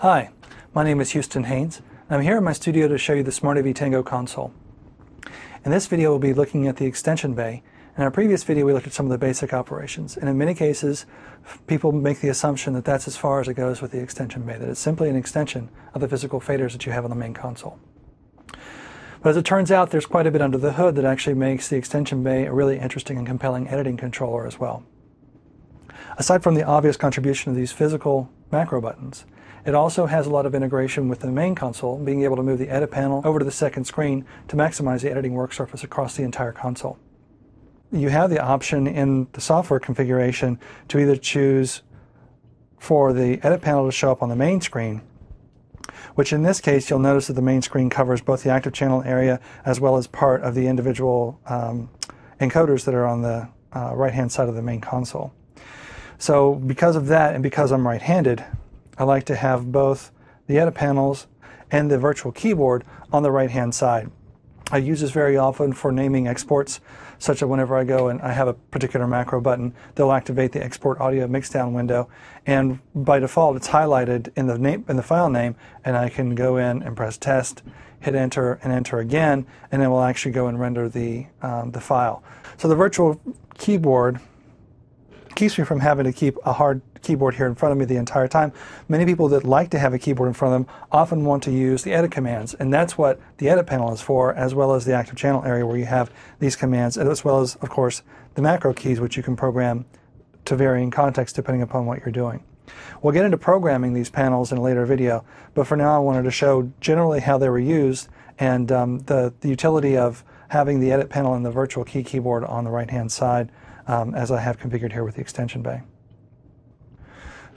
Hi, my name is HHaynes. I'm here in my studio to show you the SmartAV Tango console. In this video we'll be looking at the extension bay. In our previous video we looked at some of the basic operations, and in many cases people make the assumption that that's as far as it goes with the extension bay, that it's simply an extension of the physical faders that you have on the main console. But as it turns out, there's quite a bit under the hood that actually makes the extension bay a really interesting and compelling editing controller as well. Aside from the obvious contribution of these physical macro buttons, it also has a lot of integration with the main console, being able to move the edit panel over to the second screen to maximize the editing work surface across the entire console. You have the option in the software configuration to either choose for the edit panel to show up on the main screen, which in this case you'll notice that the main screen covers both the active channel area as well as part of the individual encoders that are on the right-hand side of the main console. So because of that, and because I'm right-handed, I like to have both the edit panels and the virtual keyboard on the right-hand side. I use this very often for naming exports, such that whenever I go and I have a particular macro button, they'll activate the export audio mixdown window, and by default it's highlighted in the file name, and I can go in and press test, hit enter, and enter again, and it will actually go and render the file. So the virtual keyboard keeps me from having to keep a hard keyboard here in front of me the entire time. Many people that like to have a keyboard in front of them often want to use the edit commands, and that's what the edit panel is for, as well as the active channel area where you have these commands, as well as, of course, the macro keys, which you can program to varying contexts depending upon what you're doing. We'll get into programming these panels in a later video, but for now I wanted to show generally how they were used and the utility of having the edit panel and the virtual keyboard on the right-hand side, as I have configured here with the extension bay.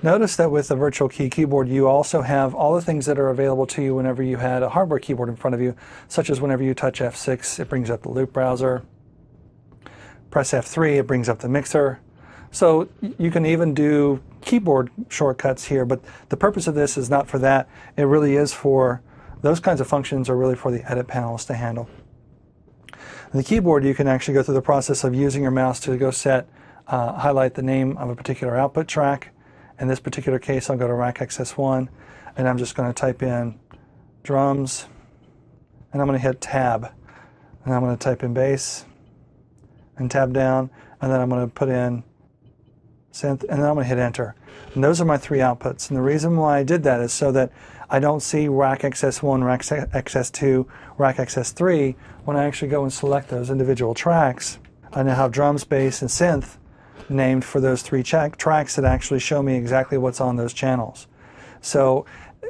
Notice that with the virtual keyboard you also have all the things that are available to you whenever you had a hardware keyboard in front of you, such as whenever you touch F6 it brings up the loop browser, press F3 it brings up the mixer. So you can even do keyboard shortcuts here, but the purpose of this is not for that. It really is for those kinds of functions, are really for the edit panels to handle. In the keyboard you can actually go through the process of using your mouse to go highlight the name of a particular output track. In this particular case I'll go to rack access 1 and I'm just going to type in drums, and I'm going to hit tab, and I'm going to type in bass and tab down, and then I'm going to put in synth, and then I'm going to hit enter. And those are my three outputs, and the reason why I did that is so that I don't see rack access 1, rack access 2, rack access 3 when I actually go and select those individual tracks. I now have drums, bass, and synth named for those three tracks that actually show me exactly what's on those channels. So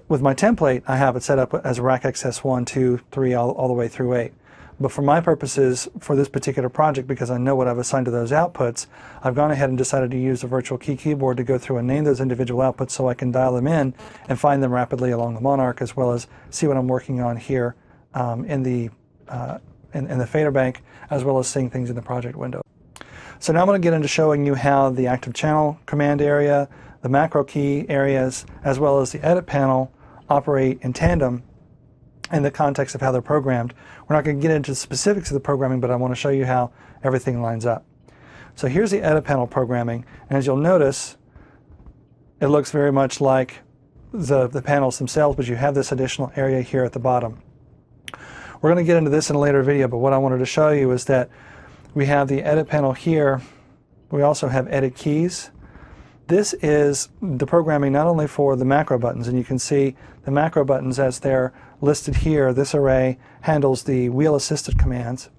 with my template I have it set up as rack access 1, 2, 3 all the way through 8. But for my purposes for this particular project, because I know what I've assigned to those outputs, I've gone ahead and decided to use the virtual keyboard to go through and name those individual outputs so I can dial them in and find them rapidly along the Monarch, as well as see what I'm working on here in the fader bank, as well as seeing things in the project window. So now I'm going to get into showing you how the active channel command area, the macro key areas, as well as the edit panel operate in tandem in the context of how they're programmed. We're not going to get into the specifics of the programming, but I want to show you how everything lines up. So here's the edit panel programming, and as you'll notice, it looks very much like the panels themselves, but you have this additional area here at the bottom. We're going to get into this in a later video, but what I wanted to show you is that we have the edit panel here. We also have edit keys. This is the programming not only for the macro buttons, and you can see the macro buttons as they're listed here. This array handles the wheel assisted commands,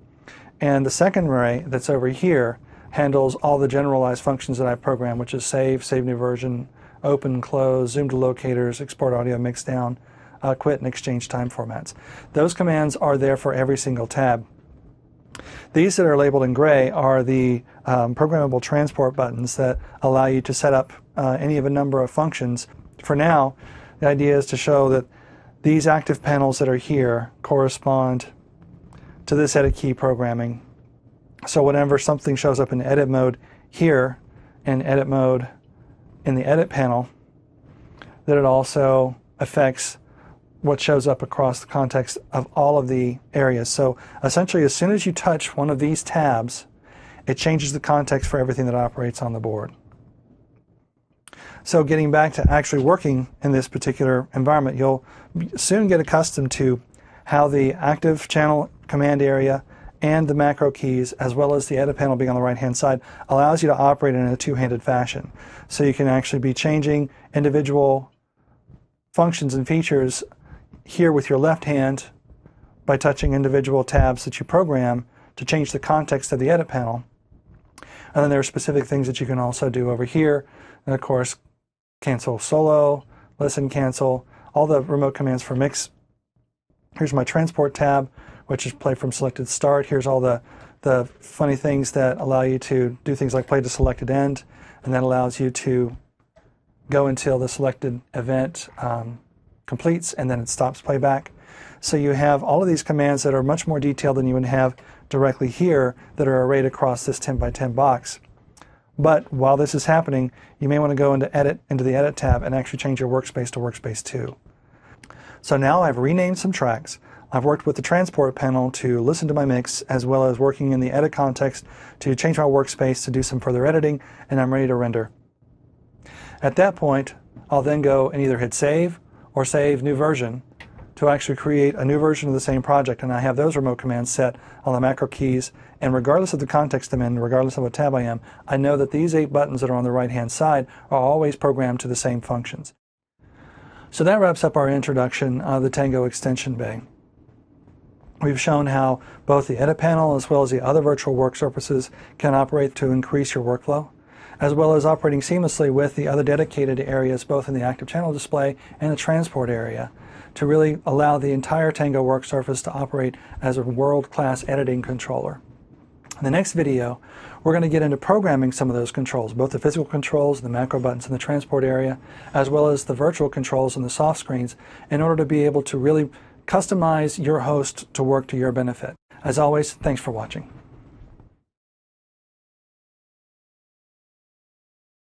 and the second array that's over here handles all the generalized functions that I programmed, which is save new version, open, close, zoom to locators, export audio mixdown, quit, and exchange time formats. Those commands are there for every single tab. These that are labeled in gray are the programmable transport buttons that allow you to set up any of a number of functions. For now, the idea is to show that these active panels that are here correspond to this edit key programming. So whenever something shows up in edit mode here and edit mode in the edit panel, that it also affects what shows up across the context of all of the areas. So essentially, as soon as you touch one of these tabs, it changes the context for everything that operates on the board. So getting back to actually working in this particular environment, you'll soon get accustomed to how the active channel command area and the macro keys, as well as the edit panel being on the right-hand side, allows you to operate in a two-handed fashion. So you can actually be changing individual functions and features here with your left hand by touching individual tabs that you program to change the context of the edit panel. And then there are specific things that you can also do over here. And of course, cancel solo, listen, cancel, all the remote commands for mix. Here's my transport tab, which is play from selected start. Here's all the funny things that allow you to do things like play to selected end, and that allows you to go until the selected event completes, and then it stops playback. So you have all of these commands that are much more detailed than you would have directly here that are arrayed across this 10 by 10 box. But while this is happening, you may want to go into the Edit tab and actually change your workspace to Workspace 2. So now I've renamed some tracks. I've worked with the transport panel to listen to my mix, as well as working in the edit context to change my workspace to do some further editing, and I'm ready to render. At that point, I'll then go and either hit save or save new version to actually create a new version of the same project, and I have those remote commands set on the macro keys, and regardless of the context I'm in, regardless of what tab I am, I know that these 8 buttons that are on the right hand side are always programmed to the same functions. So that wraps up our introduction of the Tango extension bay. We've shown how both the edit panel as well as the other virtual work surfaces can operate to increase your workflow, as well as operating seamlessly with the other dedicated areas both in the active channel display and the transport area, to really allow the entire Tango work surface to operate as a world-class editing controller. In the next video, we're going to get into programming some of those controls, both the physical controls, the macro buttons in the transport area, as well as the virtual controls and the soft screens, in order to be able to really customize your host to work to your benefit. As always, thanks for watching.